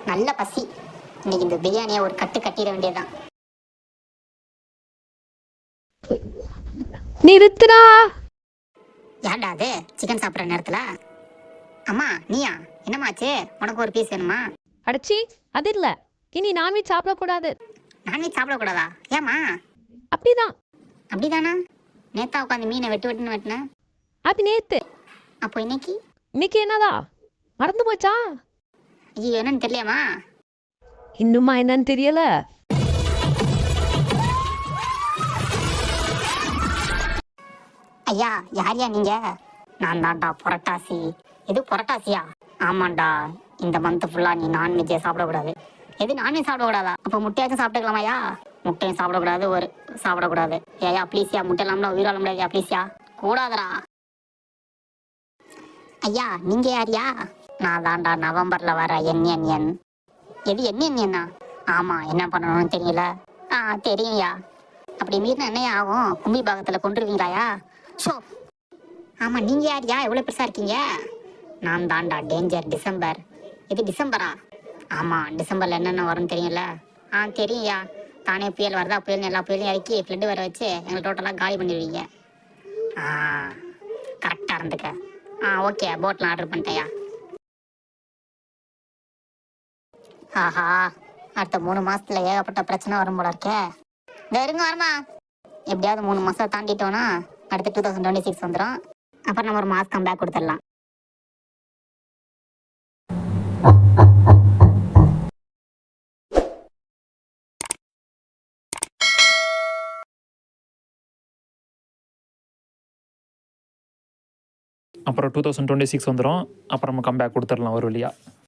நல்ல பசி. இன்னைக்கு இந்த பிரியாணியை ஒரு கட்டு கட்டிட வேண்டியதுதான். நிறுத்துடா. யார்டா அது சிக்கன் சாப்பிட்ற நேரத்துல? அம்மா நீயா? என்னமாச்சு? உனக்கு ஒரு பீஸ் வேணுமா? அடச்சி, அது இல்ல. இனி நான்வெஜ் சாப்பிடக்கூடாது. நான்வெஜ் சாப்பிடக்கூடாதா? ஏமா? அப்படிதான். அப்படிதானா? நேத்தா உட்காந்து மீனை வெட்டுன்னு வெட்டினேன். அது நேத்து. அப்போ இன்னைக்கு? இன்னைக்கு என்னதா மறந்து போச்சா? ஐயோ என்னன்னு தெரியலையாமா? இன்னுமா என்னன்னு தெரியல. ஐயா யார்யா நீங்க? நான் தான்டா புரட்டாசி. எது புரட்டாசியா? ஆமாண்டா, இந்த மந்த் ஃபுல்லா நீ நான்வெஜ்ஜே சாப்பிடக்கூடாது. எது நான்வெஜ் சாப்பிடக்கூடாதா? அப்போ முட்டையாச்சும் சாப்பிட்டுக்கலாமாயா? முட்டையும் சாப்பிடக்கூடாது, ஒரு சாப்பிடக்கூடாது. ஏயா ப்ளீஸ்யா, முட்டை இல்லாமல் உயிர் வாழ முடியாதுயா ப்ளீஸ்யா. கூடாதரா. ஐயா நீங்க யார்யா? நான் தான்டா நவம்பர்ல வர என். எது என்ன? ஆமா, என்ன பண்ணணும்னு தெரியல. தெரியும்யா. அப்படி மீறின என்னையா ஆகும்? கும்பி பாகத்துல கொண்டுருவீங்களாயா? ஷோ. ஆமா நீங்க யார்யா எவ்வளவு பெருசா இருக்கீங்க? நான் தான்டா டேஞ்சர் டிசம்பர். இது டிசம்பரா? ஆமா, டிசம்பர்ல என்னென்ன வரும்னு தெரியும்ல? தெரியும்யா. தானே புயல் வருதா, புயல் எல்லா புயலையும் இறக்கி ஃப்ளட்டு வர வச்சு எங்களை டோட்டலாக காலி பண்ணிடுவீங்க. கரெக்டாக இருந்துக்க. Okay, போட்லாம் order பண்ணிட்டேயா. ஆஹா, அடுத்த 3 மாசத்துல ஏகப்பட்ட பிரச்சனை வரும் போல இருக்கே. இந்த இருங்க வரமா. எப்படியாவது 3 மாசம் தாண்டிட்டோன்னா அடுத்து 2026 வந்துடும். அப்புறம் நம்ம ஒரு மாஸ் கம்பேக் கொடுத்துடலாம். அப்புறம் 2026 வந்துடும். அப்புறம் நம்ம கம்பேக் கொடுத்துடலாம் ஒரு வழியாக.